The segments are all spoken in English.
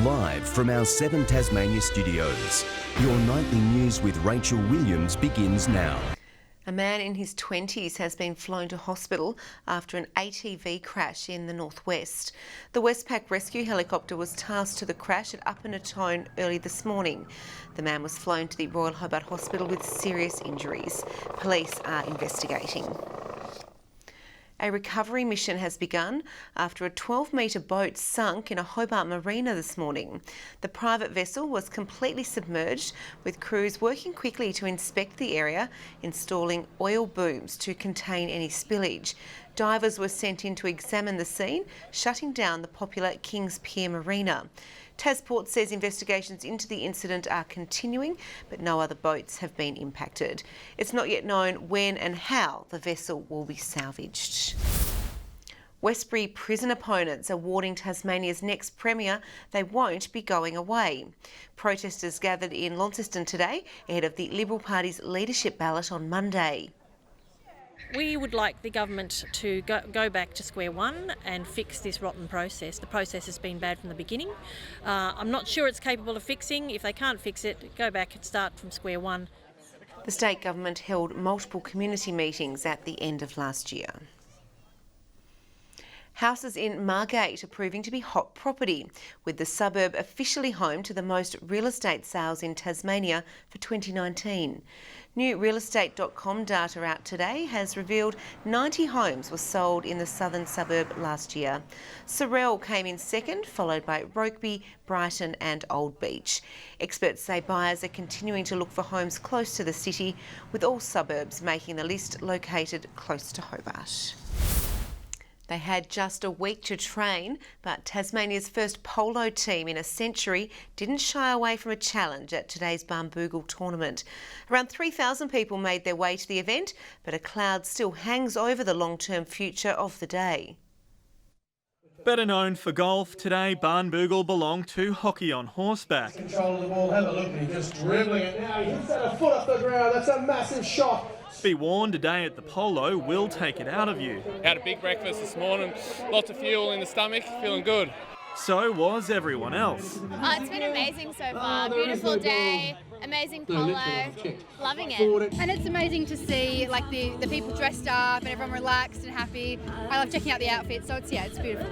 Live from our 7 Tasmania studios, your nightly news with Rachel Williams begins now. A man in his 20s has been flown to hospital after an ATV crash in the northwest. The Westpac rescue helicopter was tasked to the crash at Upper Natone early this morning. The man was flown to the Royal Hobart Hospital with serious injuries. Police are investigating. A recovery mission has begun after a 12-metre boat sunk in a Hobart marina this morning. The private vessel was completely submerged, with crews working quickly to inspect the area, installing oil booms to contain any spillage. Divers were sent in to examine the scene, shutting down the popular Kings Pier marina. Tasport says investigations into the incident are continuing, but no other boats have been impacted. It's not yet known when and how the vessel will be salvaged. Westbury prison opponents are warning Tasmania's next Premier they won't be going away. Protesters gathered in Launceston today ahead of the Liberal Party's leadership ballot on Monday. We would like the government to go back to square one and fix this rotten process. The process has been bad from the beginning. I'm not sure it's capable of fixing. If they can't fix it, go back and start from square one. The state government held multiple community meetings at the end of last year. Houses in Margate are proving to be hot property, with the suburb officially home to the most real estate sales in Tasmania for 2019. New realestate.com data out today has revealed 90 homes were sold in the southern suburb last year. Sorell came in second, followed by Rokeby, Brighton and Old Beach. Experts say buyers are continuing to look for homes close to the city, with all suburbs making the list located close to Hobart. They had just a week to train, but Tasmania's first polo team in a century didn't shy away from a challenge at today's Barnbougle tournament. Around 3,000 people made their way to the event, but a cloud still hangs over the long-term future of the day. Better known for golf, today Barnbougle belonged to hockey on horseback. Control of the ball, have a look, and he's just dribbling it now. He hits that a foot off the ground. That's a massive shot. Be warned, a day at the Polo will take it out of you. Had a big breakfast this morning, lots of fuel in the stomach, feeling good. So was everyone else. Oh, it's been amazing so far. Beautiful day, amazing polo, loving it. And it's amazing to see like the people dressed up and everyone relaxed and happy. I love checking out the outfits, so it's beautiful.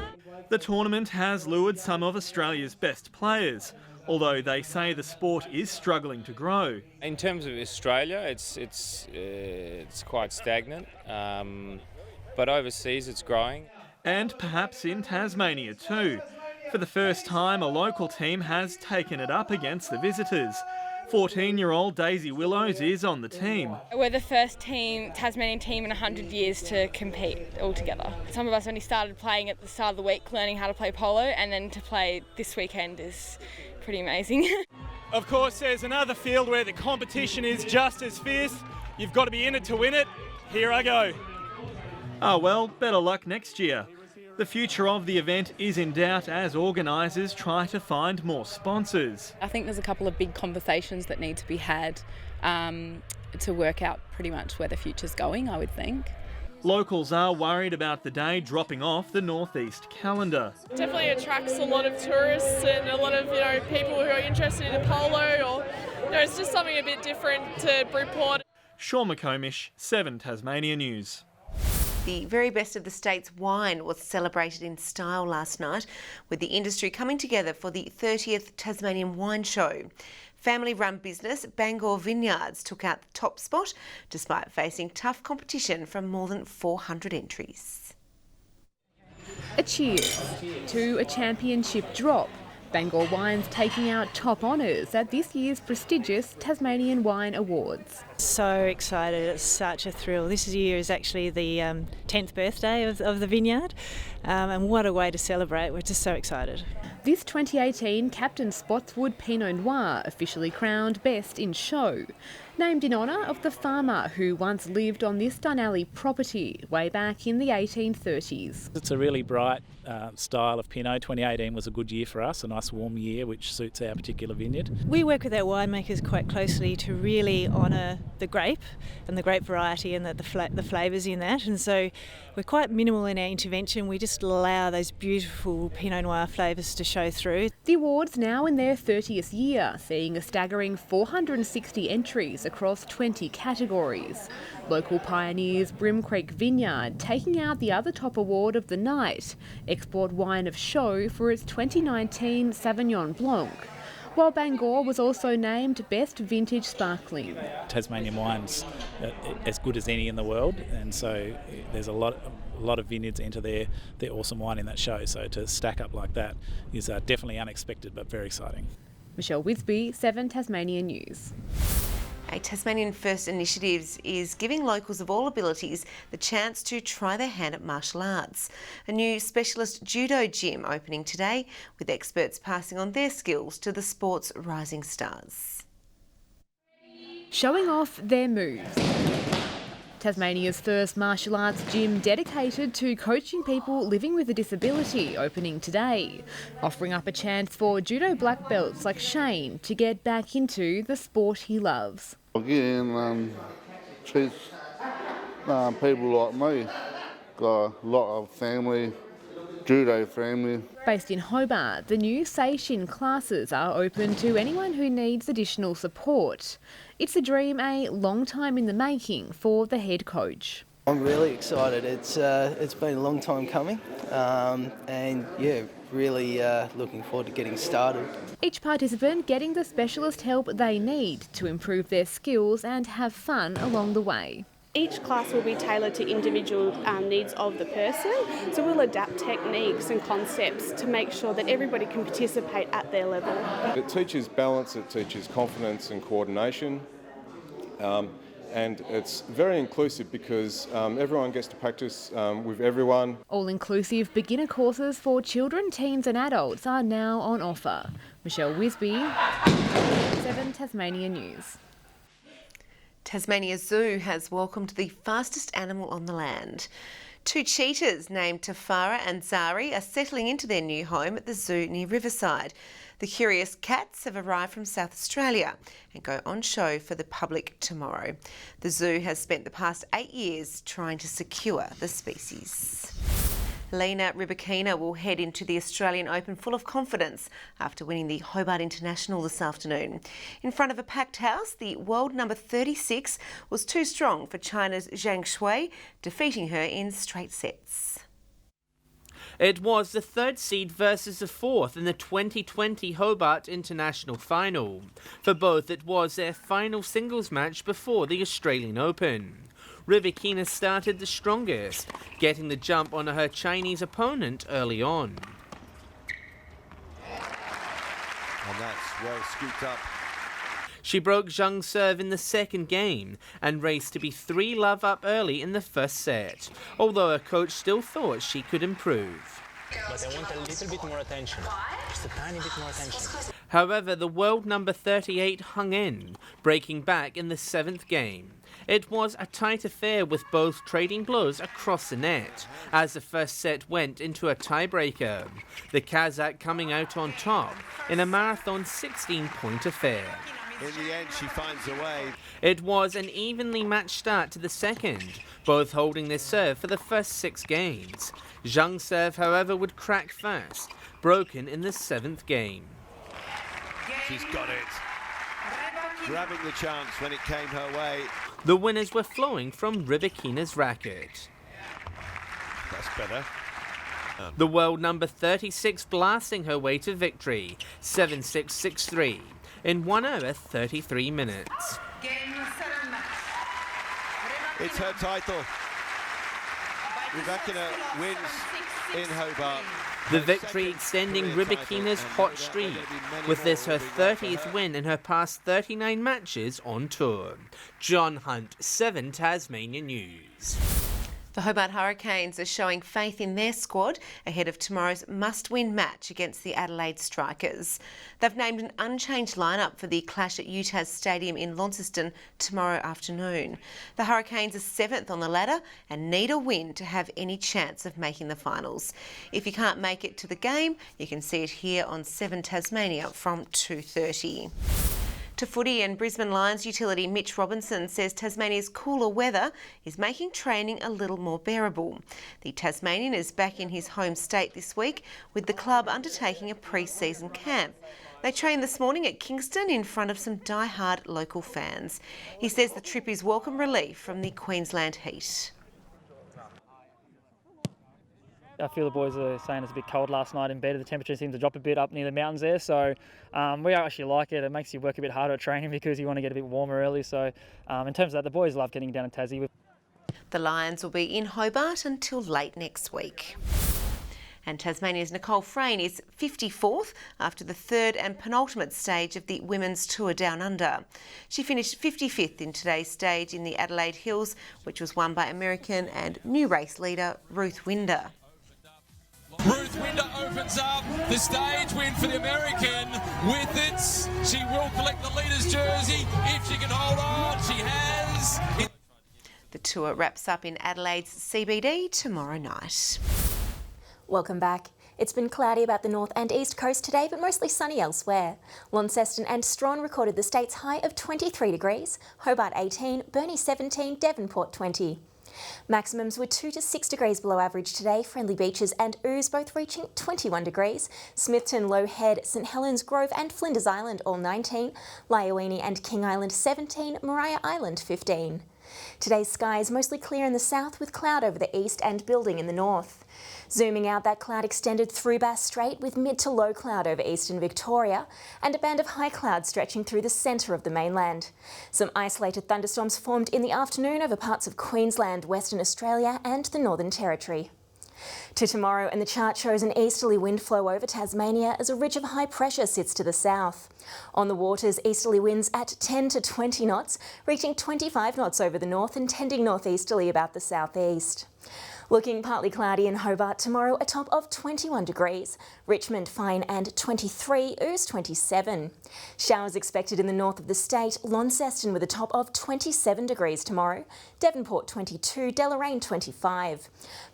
The tournament has lured some of Australia's best players, although they say the sport is struggling to grow. In terms of Australia, it's quite stagnant, but overseas it's growing. And perhaps in Tasmania too. For the first time, a local team has taken it up against the visitors. 14-year-old Daisy Willows is on the team. We're the first Tasmanian team in 100 years to compete all together. Some of us only started playing at the start of the week, learning how to play polo, and then to play this weekend is pretty amazing. Of course, there's another field where the competition is just as fierce. You've got to be in it to win it. Here I go. Oh well, better luck next year. The future of the event is in doubt as organisers try to find more sponsors. I think there's a couple of big conversations that need to be had to work out pretty much where the future's going, I would think. Locals are worried about the day dropping off the northeast calendar. Definitely attracts a lot of tourists and a lot of people who are interested in polo, or it's just something a bit different to Bridport. Sean McComish, 7 Tasmania News. The very best of the state's wine was celebrated in style last night, with the industry coming together for the 30th Tasmanian Wine Show. Family-run business Bangor Vineyards took out the top spot, despite facing tough competition from more than 400 entries. A cheers to a championship drop. Bangor Wines taking out top honours at this year's prestigious Tasmanian Wine Awards. So excited, it's such a thrill. This year is actually the 10th birthday of the vineyard, and what a way to celebrate. We're just so excited. This 2018 Captain Spotswood Pinot Noir officially crowned Best in Show, named in honour of the farmer who once lived on this Dunalley property way back in the 1830s. It's a really bright style of Pinot. 2018 was a good year for us, a nice warm year which suits our particular vineyard. We work with our winemakers quite closely to really honour the grape and the grape variety and the flavours in that. And so we're quite minimal in our intervention. We just allow those beautiful Pinot Noir flavours to show through. The awards now in their 30th year, seeing a staggering 460 entries across 20 categories. Local pioneers Brim Creek Vineyard taking out the other top award of the night, Export Wine of Show for its 2019 Sauvignon Blanc, while Bangor was also named Best Vintage Sparkling. Tasmanian wine's as good as any in the world, and so there's a lot of vineyards enter their awesome wine in that show, so to stack up like that is definitely unexpected but very exciting. Michelle Wisby, 7 Tasmanian News. A Tasmanian First Initiatives is giving locals of all abilities the chance to try their hand at martial arts. A new specialist judo gym opening today, with experts passing on their skills to the sport's rising stars. Showing off their moves. Tasmania's first martial arts gym dedicated to coaching people living with a disability opening today, offering up a chance for judo black belts like Shane to get back into the sport he loves. I'll get in and teach people like me. Got a lot of family, judo family. Based in Hobart, the new Seishin classes are open to anyone who needs additional support. It's a dream a long time in the making for the head coach. I'm really excited. It's been a long time coming, and yeah, really looking forward to getting started. Each participant getting the specialist help they need to improve their skills and have fun along the way. Each class will be tailored to individual needs of the person, so we'll adapt techniques and concepts to make sure that everybody can participate at their level. It teaches balance, it teaches confidence and coordination, and it's very inclusive because everyone gets to practice with everyone. All-inclusive beginner courses for children, teens and adults are now on offer. Michelle Wisby, 7 Tasmanian News. Tasmania Zoo has welcomed the fastest animal on the land. 2 cheetahs named Tafara and Zari are settling into their new home at the zoo near Riverside. The curious cats have arrived from South Australia and go on show for the public tomorrow. The zoo has spent the past 8 years trying to secure the species. Lena Rybakina will head into the Australian Open full of confidence after winning the Hobart International this afternoon. In front of a packed house, the world number 36 was too strong for China's Zhang Shui, defeating her in straight sets. It was the 3rd seed versus the 4th in the 2020 Hobart International final. For both, it was their final singles match before the Australian Open. Rybakina started the strongest, getting the jump on her Chinese opponent early on. And that's well scooped up. She broke Zhang's serve in the second game and raced to be 3-love up early in the first set, although her coach still thought she could improve. But I want a little bit more attention, just a tiny bit more attention. However, the world number 38 hung in, breaking back in the 7th game. It was a tight affair with both trading blows across the net, as the first set went into a tiebreaker, the Kazakh coming out on top in a marathon 16-point affair. In the end, she finds a way. It was an evenly matched start to the second, both holding their serve for the first 6 games. Zhang's serve, however, would crack fast, broken in the 7th game. She's got it. Grabbing the chance when it came her way. The winners were flowing from Rybakina's racket. That's better. The world number 36 blasting her way to victory, 7-6, 6-3, in 1 hour 33 minutes. It's her title. Rybakina wins in Hobart. The victory extending Rybakina's hot streak, with this her 30th win in her past 39 matches on tour. John Hunt, 7 Tasmanian News. The Hobart Hurricanes are showing faith in their squad ahead of tomorrow's must-win match against the Adelaide Strikers. They've named an unchanged lineup for the clash at Utah's Stadium in Launceston tomorrow afternoon. The Hurricanes are 7th on the ladder and need a win to have any chance of making the finals. If you can't make it to the game, you can see it here on 7 Tasmania from 2:30. To footy, and Brisbane Lions utility Mitch Robinson says Tasmania's cooler weather is making training a little more bearable. The Tasmanian is back in his home state this week, with the club undertaking a pre-season camp. They trained this morning at Kingston in front of some die-hard local fans. He says the trip is welcome relief from the Queensland heat. I feel the boys are saying it's a bit cold last night in bed. The temperature seems to drop a bit up near the mountains there, so we actually like it. It makes you work a bit harder at training because you want to get a bit warmer early. So in terms of that, the boys love getting down to Tassie. The Lions will be in Hobart until late next week. And Tasmania's Nicole Frayne is 54th after the third and penultimate stage of the Women's Tour Down Under. She finished 55th in today's stage in the Adelaide Hills, which was won by American and new race leader Ruth Winder. Ruth Winder opens up the stage win for the American. With it, she will collect the leader's jersey. If she can hold on, she has. The tour wraps up in Adelaide's CBD tomorrow night. Welcome back. It's been cloudy about the north and east coast today, but mostly sunny elsewhere. Launceston and Strahan recorded the state's high of 23 degrees, Hobart 18, Burnie 17, Devonport 20. Maximums were 2 to 6 degrees below average today. Friendly Beaches and Ooze both reaching 21 degrees. Smithton, Low Head, St Helens Grove and Flinders Island all 19. Lyowini and King Island 17, Maria Island 15. Today's sky is mostly clear in the south with cloud over the east and building in the north. Zooming out, that cloud extended through Bass Strait with mid to low cloud over eastern Victoria and a band of high cloud stretching through the centre of the mainland. Some isolated thunderstorms formed in the afternoon over parts of Queensland, Western Australia and the Northern Territory. To tomorrow, and the chart shows an easterly wind flow over Tasmania as a ridge of high pressure sits to the south. On the waters, easterly winds at 10 to 20 knots, reaching 25 knots over the north and tending northeasterly about the southeast. Looking partly cloudy in Hobart tomorrow, a top of 21 degrees. Richmond fine and 23, Ooze 27. Showers expected in the north of the state. Launceston with a top of 27 degrees tomorrow. Devonport 22, Deloraine 25.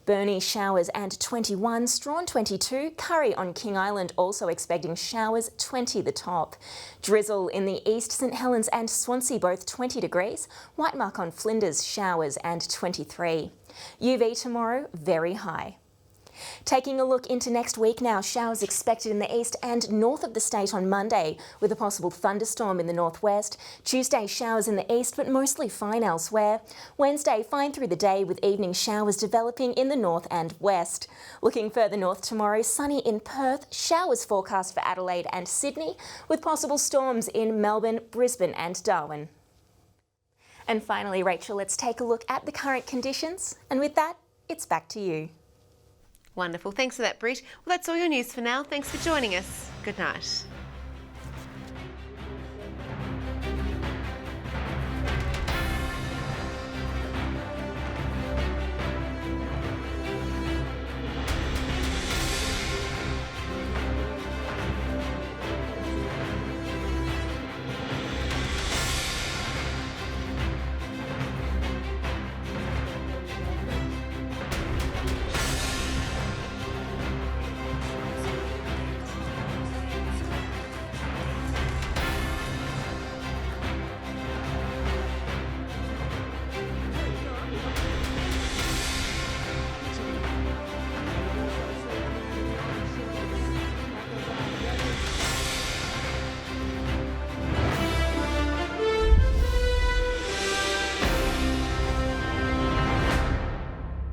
Burnie showers and 21, Strahan 22. Curry on King Island also expecting showers, 20 the top. Drizzle in the east, St Helens and Swansea both 20 degrees. Whitemark on Flinders showers and 23. UV tomorrow, very high. Taking a look into next week now, showers expected in the east and north of the state on Monday, with a possible thunderstorm in the northwest. Tuesday, showers in the east, but mostly fine elsewhere. Wednesday, fine through the day, with evening showers developing in the north and west. Looking further north tomorrow, sunny in Perth, showers forecast for Adelaide and Sydney, with possible storms in Melbourne, Brisbane and Darwin. And finally, Rachel, let's take a look at the current conditions. And with that, it's back to you. Wonderful. Thanks for that, Britt. Well, that's all your news for now. Thanks for joining us. Good night.